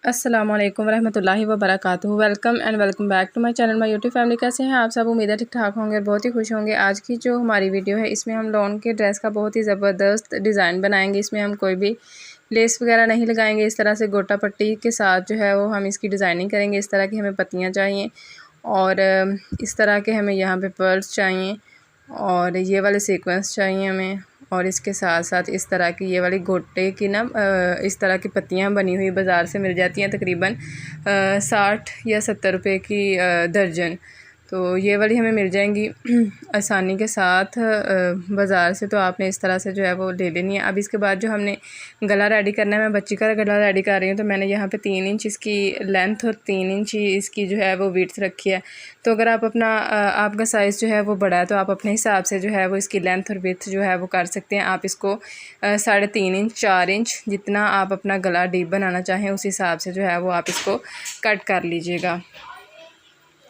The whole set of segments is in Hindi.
अस्सलामुअलैकुम वरहमतुल्लाहि वबरकातुहू। Welcome and welcome back to my channel, my YouTube family. कैसे हैं आप सब? उम्मीद है ठीक ठाक होंगे और बहुत ही खुश होंगे। आज की जो हमारी वीडियो है इसमें हम लॉन के ड्रेस का बहुत ही ज़बरदस्त डिज़ाइन बनाएंगे। इसमें हम कोई भी लेस वगैरह नहीं लगाएंगे। इस तरह से गोटा पट्टी के साथ जो है वो हम इसकी डिज़ाइनिंग करेंगे। इस तरह की हमें पत्तियाँ चाहिए और इस तरह के हमें यहाँ पर पर्ल्स चाहिए और ये वाले सीक्वेंस चाहिए हमें। और इसके साथ साथ इस तरह की ये वाली गोटे की ना इस तरह की पत्तियां बनी हुई बाज़ार से मिल जाती हैं, तकरीबन 60 या 70 रुपए की दर्जन। तो ये वाली हमें मिल जाएंगी आसानी के साथ बाज़ार से। तो आपने इस तरह से जो है वो ले लेनी है। अब इसके बाद जो हमने गला रेडी करना है, मैं बच्ची का गला रेडी कर रही हूँ। तो मैंने यहाँ पे 3 इंच इसकी लेंथ और 3 इंच इसकी जो है वो विड्थ रखी है। तो अगर आप अपना आपका साइज़ जो है वो बड़ा है तो आप अपने हिसाब से जो है वो इसकी लेंथ और विड्थ जो है वो कर सकते हैं। आप इसको 3.5 इंच 4 इंच जितना आप अपना गला डीप बनाना चाहें उस हिसाब से जो है वो आप इसको कट कर लीजिएगा।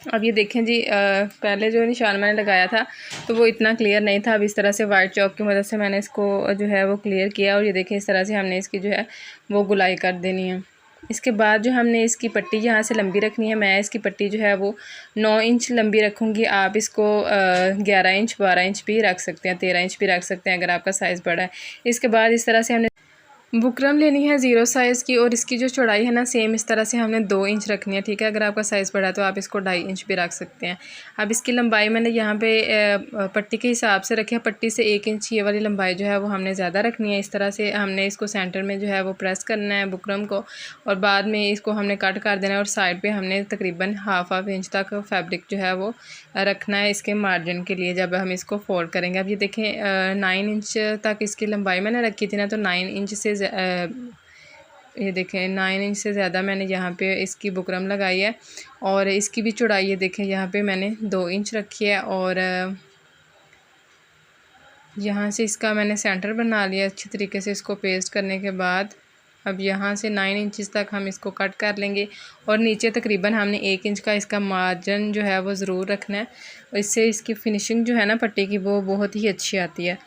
अब ये देखें जी, पहले जो निशान मैंने लगाया था तो वो इतना क्लियर नहीं था। अब इस तरह से वाइट चॉक की मदद से मैंने इसको जो है वो क्लियर किया और ये देखें इस तरह से हमने इसकी जो है वो गुलाई कर देनी है। इसके बाद जो हमने इसकी पट्टी यहाँ से लंबी रखनी है। मैं इसकी पट्टी जो है वो 9 इंच लंबी रखूँगी। आप इसको 11 इंच 12 इंच भी रख सकते हैं, 13 इंच भी रख सकते हैं अगर आपका साइज़ बड़ा है। इसके बाद इस तरह से हमने बुकरम लेनी है 0 साइज़ की और इसकी जो चौड़ाई है ना सेम इस तरह से हमने 2 इंच रखनी है, ठीक है। अगर आपका साइज़ बड़ा है तो आप इसको 2.5 इंच भी रख सकते हैं। अब इसकी लंबाई मैंने यहाँ पे पट्टी के हिसाब से रखी है। पट्टी से 1 इंच ये वाली लंबाई जो है वो हमने ज़्यादा रखनी है। इस तरह से हमने इसको सेंटर में जो है वो प्रेस करना है बुकरम को और बाद में इसको हमने कट कर देना है और साइड पर हमने तकरीबन हाफ इंच तक फैब्रिक जो है वो रखना है इसके मार्जिन के लिए जब हम इसको फोल्ड करेंगे। अब ये देखें 9 इंच तक इसकी लंबाई मैंने रखी थी ना, तो 9 इंच से ये देखें 9 इंच से ज़्यादा मैंने यहाँ पे इसकी बुकरम लगाई है। और इसकी भी चौड़ाई ये देखें यहाँ पे मैंने 2 इंच रखी है और यहाँ से इसका मैंने सेंटर बना लिया अच्छी तरीके से। इसको पेस्ट करने के बाद अब यहाँ से 9 इंच तक हम इसको कट कर लेंगे और नीचे तकरीबन हमने 1 इंच का इसका मार्जिन जो है वो ज़रूर रखना है। इससे इसकी फिनिशिंग जो है ना पट्टी की वो बहुत ही अच्छी आती है।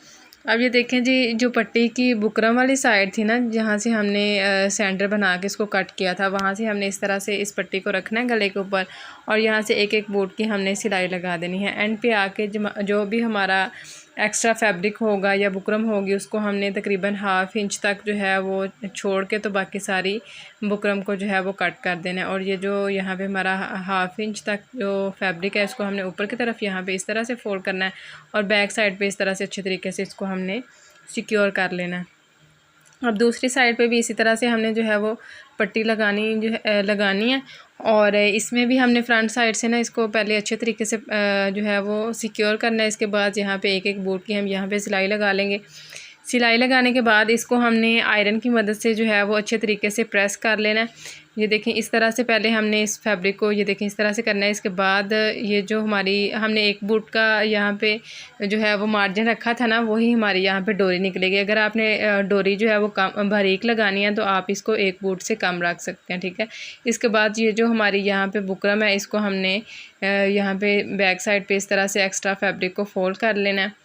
अब ये देखें जी, जो पट्टी की बुकरम वाली साइड थी ना जहाँ से हमने सेंटर बना के इसको कट किया था, वहाँ से हमने इस तरह से इस पट्टी को रखना है गले के ऊपर और यहाँ से एक एक बूट की हमने सिलाई लगा देनी है। एंड पे आके जो भी हमारा एक्स्ट्रा फैब्रिक होगा या बुकरम होगी उसको हमने तकरीबन हाफ इंच तक जो है वो छोड़ के तो बाकी सारी बुकरम को जो है वो कट कर देना है। और ये जो यहाँ पे हमारा हाफ इंच तक जो फैब्रिक है इसको हमने ऊपर की तरफ यहाँ पे इस तरह से फोल्ड करना है और बैक साइड पे इस तरह से अच्छे तरीके से इसको हमने सिक्योर कर लेना है। अब दूसरी साइड पे भी इसी तरह से हमने जो है वो पट्टी लगानी है और इसमें भी हमने फ्रंट साइड से ना इसको पहले अच्छे तरीके से जो है वो सिक्योर करना है। इसके बाद यहाँ पे एक एक बूट की हम यहाँ पे सिलाई लगा लेंगे। सिलाई लगाने के बाद इसको हमने आयरन की मदद से जो है वो अच्छे तरीके से प्रेस कर लेना है। ये देखें इस तरह से पहले हमने इस फैब्रिक को ये देखें इस तरह से करना है। इसके बाद ये जो हमारी हमने एक बूट का यहाँ पे जो है वो मार्जिन रखा था ना वही हमारी यहाँ पे डोरी निकलेगी। अगर आपने डोरी जो है वो कम बारीक लगानी है तो आप इसको एक बूट से कम रख सकते हैं, ठीक है। इसके बाद ये जो हमारी यहाँ पे बुकरम है इसको हमने यहाँ पे बैक साइड पे इस तरह से एक्स्ट्रा फैब्रिक को फोल्ड कर लेना है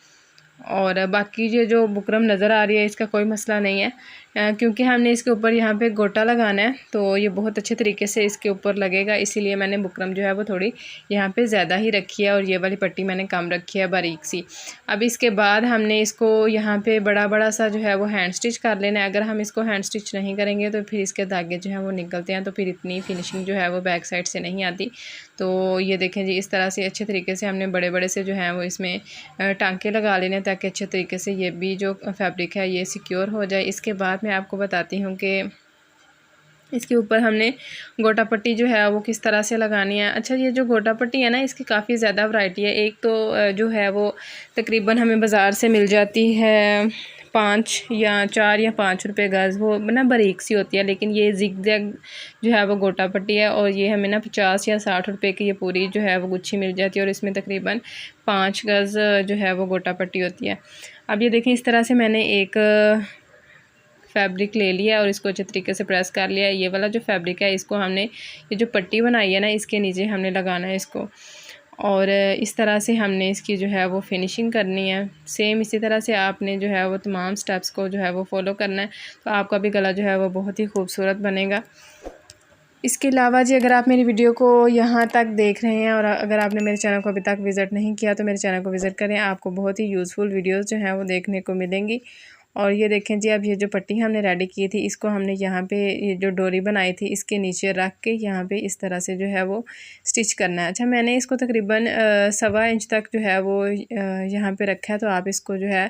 और बाकी ये जो बुकरम नज़र आ रही है इसका कोई मसला नहीं है क्योंकि हमने इसके ऊपर यहाँ पे गोटा लगाना है तो ये बहुत अच्छे तरीके से इसके ऊपर लगेगा, इसीलिए मैंने बुकरम जो है वो थोड़ी यहाँ पे ज़्यादा ही रखी है और ये वाली पट्टी मैंने कम रखी है बारीक सी। अब इसके बाद हमने इसको यहाँ पे बड़ा बड़ा सा जो है वो हैंड स्टिच कर लेना है। अगर हम इसको हैंड स्टिच नहीं करेंगे तो फिर इसके धागे जो है वो निकलते हैं तो फिर इतनी फिनिशिंग जो है वो बैक साइड से नहीं आती। तो ये देखें जी, इस तरह से अच्छे तरीके से हमने बड़े बड़े से जो हैं वो इसमें टांके लगा लेने ताकि अच्छे तरीके से ये भी जो फैब्रिक है ये सिक्योर हो जाए। इसके बाद मैं आपको बताती हूँ कि इसके ऊपर हमने गोटा पट्टी जो है वो किस तरह से लगानी है। अच्छा, ये जो गोटा पट्टी है ना इसकी काफ़ी ज़्यादा वैरायटी है। एक तो जो है वो तकरीबन हमें बाज़ार से मिल जाती है 5 या 4 या 5 रुपए गज़, वो ना बारीक सी होती है। लेकिन ये जिग-जैग जो है वो गोटा पट्टी है और ये हमें ना 50 या 60 रुपए की ये पूरी जो है वो गुच्छी मिल जाती है और इसमें तकरीबन 5 गज़ जो है वो गोटा पट्टी होती है। अब ये देखें इस तरह से मैंने एक फैब्रिक ले लिया और इसको अच्छे तरीके से प्रेस कर लिया। ये वाला जो फैब्रिक है इसको हमने ये जो पट्टी बनाई है ना इसके नीचे हमने लगाना है इसको और इस तरह से हमने इसकी जो है वो फिनिशिंग करनी है। सेम इसी तरह से आपने जो है वो तमाम स्टेप्स को जो है वो फॉलो करना है तो आपका भी गला जो है वो बहुत ही खूबसूरत बनेगा। इसके अलावा जी अगर आप मेरी वीडियो को यहाँ तक देख रहे हैं और अगर आपने मेरे चैनल को अभी तक विज़िट नहीं किया तो मेरे चैनल को विज़िट करें, आपको बहुत ही यूज़फुल वीडियोस जो हैं वो देखने को मिलेंगी। और ये देखें जी, अब ये जो पट्टी हमने रेडी की थी इसको हमने यहाँ पे ये जो डोरी बनाई थी इसके नीचे रख के यहाँ पे इस तरह से जो है वो स्टिच करना है। अच्छा, मैंने इसको तकरीबन 1.25 इंच तक जो है वो यहाँ पे रखा है, तो आप इसको जो है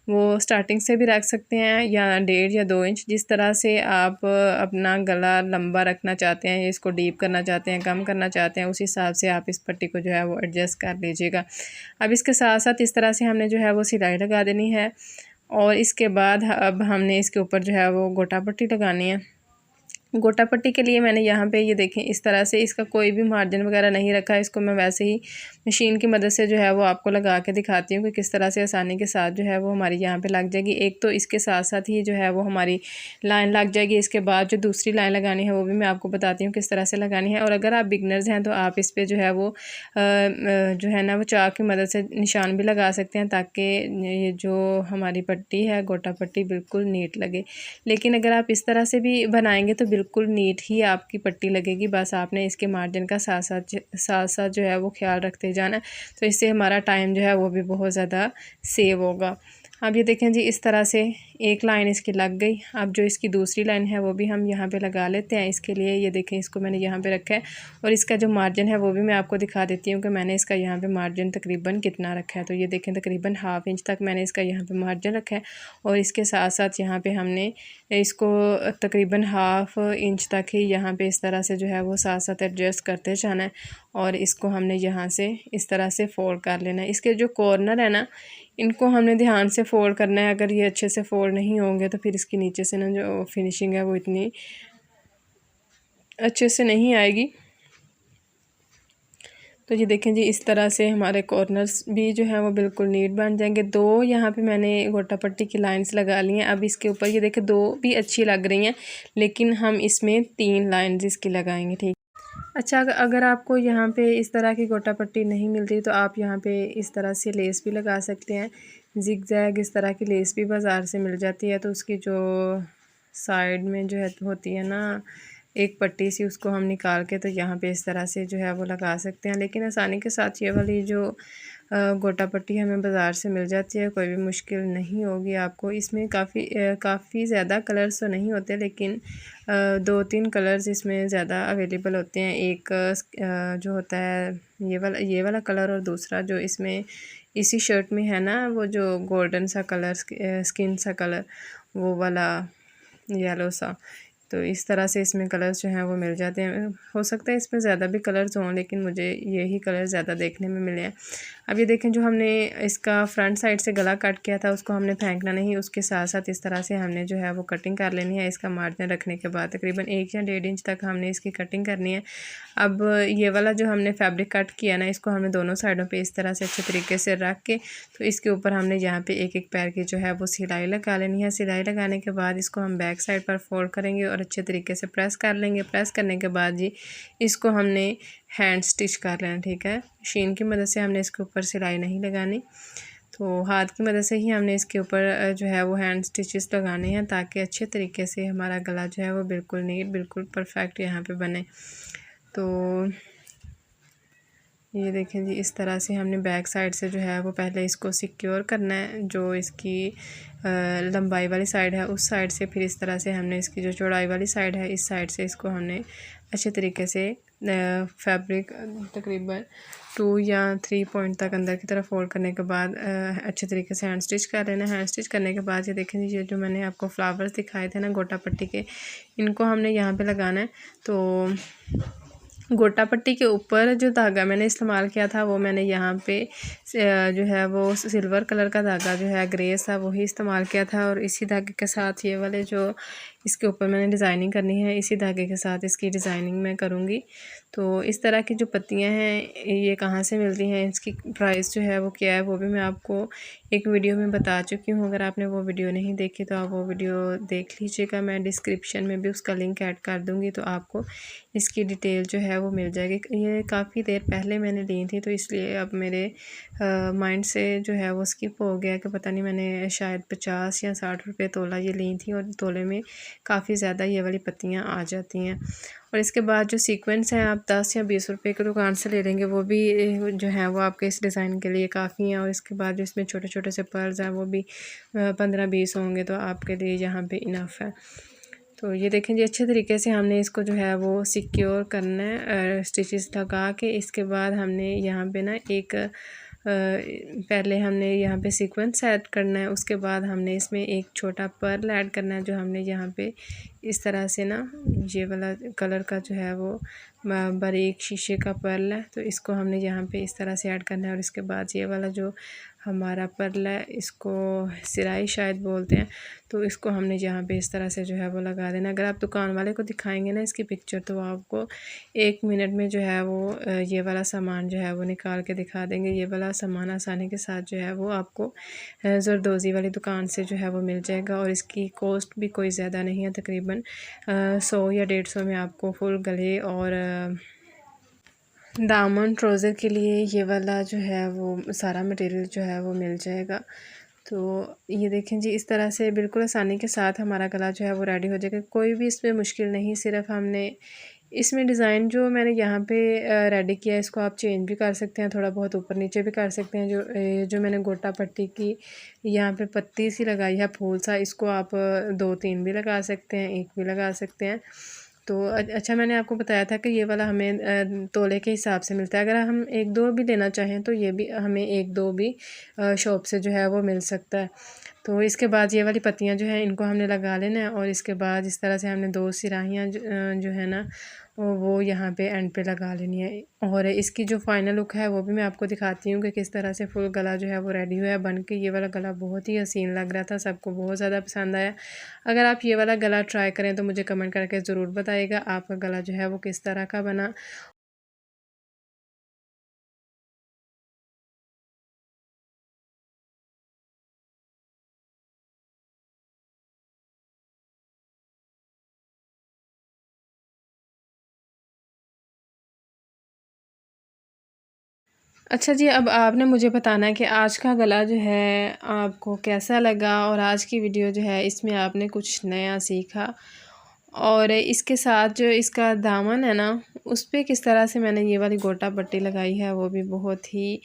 वो स्टार्टिंग से भी रख सकते हैं या 1.5 या 2 इंच, जिस तरह से आप अपना गला लंबा रखना चाहते हैं, इसको डीप करना चाहते हैं, कम करना चाहते हैं, उस हिसाब से आप इस पट्टी को जो है वो एडजस्ट कर लीजिएगा। अब इसके साथ साथ इस तरह से हमने जो है वो सिलाई लगा देनी है और इसके बाद अब हमने इसके ऊपर जो है वो गोटा पट्टी लगानी है। गोटा पट्टी के लिए मैंने यहाँ पे ये देखें इस तरह से इसका कोई भी मार्जिन वगैरह नहीं रखा है। इसको मैं वैसे ही मशीन की मदद से जो है वो आपको लगा के दिखाती हूँ कि किस तरह से आसानी के साथ जो है वो हमारी यहाँ पे लग जाएगी। एक तो इसके साथ साथ ही जो है वो हमारी लाइन लग जाएगी। इसके बाद जो दूसरी लाइन लगानी है वो भी मैं आपको बताती हूँ किस तरह से लगानी है। और अगर आप बिगनर्स हैं तो आप इस पर जो है वो जो है ना वो चाक की मदद से निशान भी लगा सकते हैं ताकि ये जो हमारी पट्टी है गोटा पट्टी बिल्कुल नीट लगे। लेकिन अगर आप इस तरह से भी बनाएंगे तो बिल्कुल नीट ही आपकी पट्टी लगेगी। बस आपने इसके मार्जिन का साथ साथ जो है वो ख्याल रखते जाना है, तो इससे हमारा टाइम जो है वो भी बहुत ज़्यादा सेव होगा। अब ये देखें जी, इस तरह से एक लाइन इसकी लग गई। अब जो इसकी दूसरी लाइन है वो भी हम यहाँ पे लगा लेते हैं। इसके लिए ये देखें इसको मैंने यहाँ पे रखा है और इसका जो मार्जिन है वो भी मैं आपको दिखा देती हूँ कि मैंने इसका यहाँ पे मार्जिन तकरीबन कितना रखा है। तो ये देखें तकरीबन 1/2 इंच तक मैंने इसका यहाँ पे मार्जिन रखा है और इसके साथ साथ यहाँ पे हमने इसको तकरीबन 1/2 इंच तक ही यहाँ पे इस तरह से जो है वो साथ साथ एडजस्ट करते जाना है और इसको हमने यहाँ से इस तरह से फोल्ड कर लेना है। इसके जो कॉर्नर है ना इनको हमने ध्यान से फोल्ड करना है। अगर ये अच्छे से फोल्ड नहीं होंगे तो फिर इसके नीचे से ना जो फिनिशिंग है वो इतनी अच्छे से नहीं आएगी। तो ये देखें जी, इस तरह से हमारे कॉर्नर्स भी जो है वो बिल्कुल नीट बन जाएंगे। 2 यहाँ पे मैंने गोटा पट्टी की लाइंस लगा ली हैं। अब इसके ऊपर ये देखें 2 भी अच्छी लग रही हैं, लेकिन हम इसमें 3 लाइंस इसकी लगाएंगे। ठीक। अच्छा, अगर आपको यहाँ पे इस तरह की गोटा पट्टी नहीं मिलती तो आप यहाँ पे इस तरह से लेस भी लगा सकते हैं। जिग जैग इस तरह की लेस भी बाज़ार से मिल जाती है, तो उसकी जो साइड में जो है होती है ना एक पट्टी सी, उसको हम निकाल के तो यहाँ पे इस तरह से जो है वो लगा सकते हैं। लेकिन आसानी के साथ ये वाली जो गोटा पट्टी हमें बाज़ार से मिल जाती है, कोई भी मुश्किल नहीं होगी आपको। इसमें काफ़ी ज़्यादा कलर्स तो नहीं होते, लेकिन 2-3 कलर्स इसमें ज़्यादा अवेलेबल होते हैं। एक जो होता है ये वाला कलर और दूसरा जो इसमें इसी शर्ट में है ना वो जो गोल्डन सा कलर स्किन सा कलर वो वाला येलो सा। तो इस तरह से इसमें कलर्स जो हैं वो मिल जाते हैं। हो सकता है इसमें ज़्यादा भी कलर्स हों, लेकिन मुझे यही कलर ज़्यादा देखने में मिले हैं। अब ये देखें, जो हमने इसका फ्रंट साइड से गला कट किया था उसको हमने फेंकना नहीं, उसके साथ साथ इस तरह से हमने जो है वो कटिंग कर लेनी है। इसका मार्जिन रखने के बाद तकरीबन 1 या 1.5 इंच तक हमने इसकी कटिंग करनी है। अब ये वाला जो हमने फैब्रिक कट किया ना, इसको हमने दोनों साइडों पर इस तरह से अच्छे तरीके से रख के तो इसके ऊपर हमने यहाँ पर एक पैर की जो है वो सिलाई लगा लेनी है। सिलाई लगाने के बाद इसको हम बैक साइड पर फोल्ड करेंगे और अच्छे तरीके से प्रेस कर लेंगे। प्रेस करने के बाद जी इसको हमने हैंड स्टिच कर लेना। ठीक है, मशीन की मदद से हमने इसके ऊपर सिलाई नहीं लगानी, तो हाथ की मदद से ही हमने इसके ऊपर जो है वो हैंड स्टिचेस लगाने हैं ताकि अच्छे तरीके से हमारा गला जो है वो बिल्कुल नीट बिल्कुल परफेक्ट यहाँ पे बने। तो ये देखें जी, इस तरह से हमने बैक साइड से जो है वो पहले इसको सिक्योर करना है। जो इसकी लंबाई वाली साइड है उस साइड से, फिर इस तरह से हमने इसकी जो चौड़ाई वाली साइड है इस साइड से इसको हमने अच्छे तरीके से फैब्रिक तकरीबन 2 या 3 पॉइंट तक अंदर की तरफ फोल्ड करने के बाद अच्छे तरीके से हैंड स्टिच कर लेना है। हैंड स्टिच करने के बाद ये देखें जी, ये जो मैंने आपको फ्लावर्स दिखाए थे ना गोटा पट्टी के, इनको हमने यहाँ पे लगाना है। तो गोटा पट्टी के ऊपर जो धागा मैंने इस्तेमाल किया था वो मैंने यहाँ पे जो है वो सिल्वर कलर का धागा जो है ग्रे सा वही इस्तेमाल किया था, और इसी धागे के साथ ये वाले जो इसके ऊपर मैंने डिज़ाइनिंग करनी है इसी धागे के साथ इसकी डिज़ाइनिंग मैं करूँगी। तो इस तरह की जो पत्तियाँ हैं ये कहाँ से मिलती हैं, इसकी प्राइस जो है वो क्या है, वो भी मैं आपको एक वीडियो में बता चुकी हूँ। अगर आपने वो वीडियो नहीं देखी तो आप वो वीडियो देख लीजिएगा। मैं डिस्क्रिप्शन में भी उसका लिंक ऐड कर दूँगी, तो आपको इसकी डिटेल जो है वो मिल जाएगी। ये काफ़ी देर पहले मैंने ली थी, तो इसलिए अब मेरे माइंड से जो है वो स्किप हो गया कि पता नहीं मैंने शायद 50 या 60 रुपये तोला ये ली थी, और तोले में काफ़ी ज़्यादा ये वाली पत्तियाँ आ जाती हैं। और इसके बाद जो सीक्वेंस हैं आप 10 या 20 रुपए की दुकान से ले लेंगे, वो भी जो है वो आपके इस डिज़ाइन के लिए काफ़ी हैं। और इसके बाद जो इसमें छोटे छोटे से पर्ल्स हैं वो भी 15-20 होंगे, तो आपके लिए यहाँ पे इनफ है। तो ये देखें जी, अच्छे तरीके से हमने इसको जो है वो सिक्योर करना है स्टिचेस लगा के। इसके बाद हमने यहाँ पे ना एक पहले हमने यहाँ पे सीक्वेंस ऐड करना है, उसके बाद हमने इसमें एक छोटा पर्ल ऐड करना है, जो हमने यहाँ पे इस तरह से ना ये वाला कलर का जो है वो बारीक शीशे का पर्ल है, तो इसको हमने यहाँ पे इस तरह से ऐड करना है। और इसके बाद ये वाला जो हमारा पर्ल है, इसको सिराई शायद बोलते हैं, तो इसको हमने यहाँ पे इस तरह से जो है वो लगा देना। अगर आप दुकान वाले को दिखाएंगे ना इसकी पिक्चर, तो वो आपको 1 मिनट में जो है वो ये वाला सामान जो है वो निकाल के दिखा देंगे। ये वाला सामान आसानी के साथ जो है वो आपको ज़रदोज़ी वाली दुकान से जो है वो मिल जाएगा। और इसकी कॉस्ट भी कोई ज़्यादा नहीं है, तकरीबन 100 या 150 में आपको फुल गले और दामन ट्राउज़र के लिए ये वाला जो है वो सारा मटेरियल जो है वो मिल जाएगा। तो ये देखें जी, इस तरह से बिल्कुल आसानी के साथ हमारा गला जो है वो रेडी हो जाएगा। कोई भी इसमें मुश्किल नहीं, सिर्फ हमने इसमें डिज़ाइन जो मैंने यहाँ पे रेडी किया है, इसको आप चेंज भी कर सकते हैं, थोड़ा बहुत ऊपर नीचे भी कर सकते हैं। जो मैंने गोटा पट्टी की यहाँ पे पत्ती सी लगाई है फूल सा, इसको आप 2-3 भी लगा सकते हैं, 1 भी लगा सकते हैं। तो अच्छा, मैंने आपको बताया था कि ये वाला हमें तोले के हिसाब से मिलता है। अगर हम 1-2 भी लेना चाहें तो ये भी हमें 1-2 भी शॉप से जो है वो मिल सकता है। तो इसके बाद ये वाली पत्तियां जो हैं इनको हमने लगा लेना है। और इसके बाद इस तरह से हमने 2 सिराहियाँ जो है ना वो यहाँ पे एंड पे लगा लेनी है। और इसकी जो फाइनल लुक है वो भी मैं आपको दिखाती हूँ कि किस तरह से फुल गला जो है वो रेडी हुआ है बन के। ये वाला गला बहुत ही हसीन लग रहा था, सबको बहुत ज़्यादा पसंद आया। अगर आप ये वाला गला ट्राई करें तो मुझे कमेंट करके ज़रूर बताइएगा आपका गला जो है वो किस तरह का बना। अच्छा जी, अब आपने मुझे बताना है कि आज का गला जो है आपको कैसा लगा, और आज की वीडियो जो है इसमें आपने कुछ नया सीखा। और इसके साथ जो इसका दामन है ना, उस पे किस तरह से मैंने ये वाली गोटा पट्टी लगाई है, वो भी बहुत ही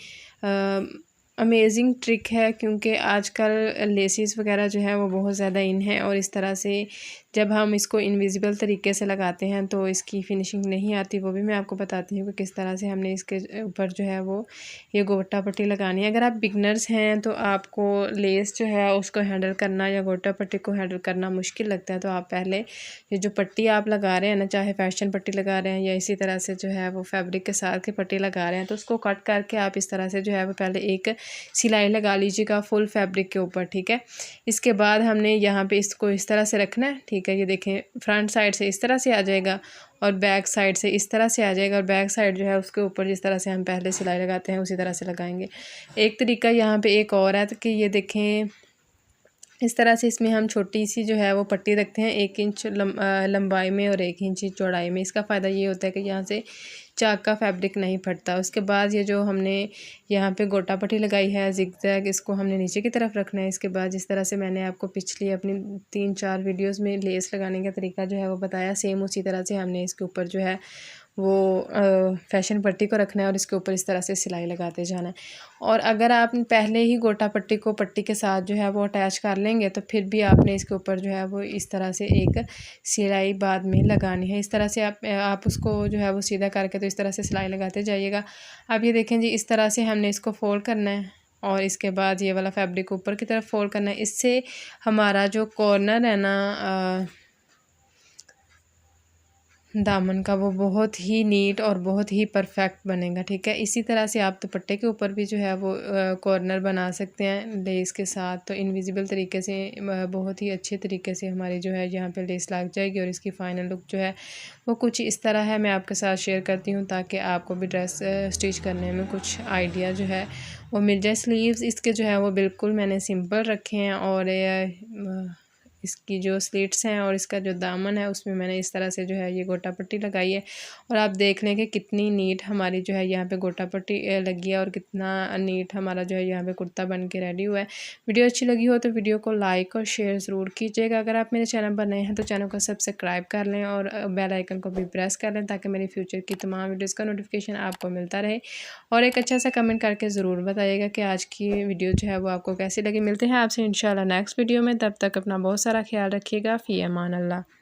अमेजिंग ट्रिक है। क्योंकि आजकल लेसिस वगैरह जो है वो बहुत ज़्यादा इन है, और इस तरह से जब हम इसको इनविजिबल तरीके से लगाते हैं तो इसकी फिनिशिंग नहीं आती। वो भी मैं आपको बताती हूँ कि किस तरह से हमने इसके ऊपर जो है वो ये गोटा पट्टी लगानी है। अगर आप बिगनर्स हैं तो आपको लेस जो है उसको हैंडल करना या गोटा पट्टी को हैंडल करना मुश्किल लगता है, तो आप पहले ये जो पट्टी आप लगा रहे हैं ना, चाहे फैशन पट्टी लगा रहे हैं या इसी तरह से जो है वो फैब्रिक के साथ की पट्टी लगा रहे हैं, तो उसको कट करके आप इस तरह से जो है वो पहले एक सिलाई लगा लीजिएगा फुल फैब्रिक के ऊपर, ठीक है। इसके बाद हमने यहाँ पे इसको इस तरह से रखना है, ठीक है। ये देखें, फ्रंट साइड से इस तरह से आ जाएगा और बैक साइड से इस तरह से आ जाएगा, और बैक साइड जो है उसके ऊपर जिस तरह से हम पहले सिलाई लगाते हैं उसी तरह से लगाएंगे। एक तरीका यहाँ पे एक और है तो कि ये देखें, इस तरह से इसमें हम छोटी सी जो है वो पट्टी रखते हैं 1 इंच लंबाई में और 1 इंच चौड़ाई में। इसका फ़ायदा ये होता है कि यहाँ से चाक का फैब्रिक नहीं फटता। उसके बाद ये जो हमने यहाँ पे गोटा पट्टी लगाई है ज़िगज़ैग, इसको हमने नीचे की तरफ रखना है। इसके बाद जिस तरह से मैंने आपको पिछली अपनी 3-4 वीडियोस में लेस लगाने का तरीका जो है वो बताया, सेम उसी तरह से हमने इसके ऊपर जो है वो फैशन पट्टी को रखना है और इसके ऊपर इस तरह से सिलाई लगाते जाना है। और अगर आप पहले ही गोटा पट्टी को पट्टी के साथ जो है वो अटैच कर लेंगे तो फिर भी आपने इसके ऊपर जो है वो इस तरह से एक सिलाई बाद में लगानी है। इस तरह से आप उसको जो है वो सीधा करके तो इस तरह से सिलाई लगाते जाइएगा। अब ये देखें जी, इस तरह से हमने इसको फोल्ड करना है और इसके बाद ये वाला फैब्रिक ऊपर की तरफ फोल्ड करना है। इससे हमारा जो कॉर्नर है ना दामन का, वो बहुत ही नीट और बहुत ही परफेक्ट बनेगा, ठीक है। इसी तरह से आप दुपट्टे के ऊपर भी जो है वो कॉर्नर बना सकते हैं लेस के साथ, तो इनविजिबल तरीके से बहुत ही अच्छे तरीके से हमारी जो है यहाँ पे लेस लग जाएगी। और इसकी फ़ाइनल लुक जो है वो कुछ इस तरह है, मैं आपके साथ शेयर करती हूँ ताकि आपको भी ड्रेस स्टिच करने में कुछ आइडिया जो है वो मिल जाए। स्लीव्स इसके जो है वो बिल्कुल मैंने सिंपल रखे हैं और इसकी जो स्लिट्स हैं और इसका जो दामन है उसमें मैंने इस तरह से जो है ये गोटा पट्टी लगाई है। और आप देख लें कि कितनी नीट हमारी जो है यहाँ पे गोटा पट्टी लगी है और कितना नीट हमारा जो है यहाँ पे कुर्ता बन के रेडी हुआ है। वीडियो अच्छी लगी हो तो वीडियो को लाइक और शेयर ज़रूर कीजिएगा। अगर आप मेरे चैनल पर नए हैं तो चैनल को सब्सक्राइब कर लें और बेल आइकन को भी प्रेस कर लें ताकि मेरी फ्यूचर की तमाम वीडियोज़ का नोटिफिकेशन आपको मिलता रहे। और एक अच्छा सा कमेंट करके ज़रूर बताइएगा कि आज की वीडियो जो है वो आपको कैसी लगी। मिलते हैं आपसे इंशाल्लाह नेक्स्ट वीडियो में, तब तक अपना बहुत सारा ख्याल रखिएगा। फ़ी अमान अल्लाह।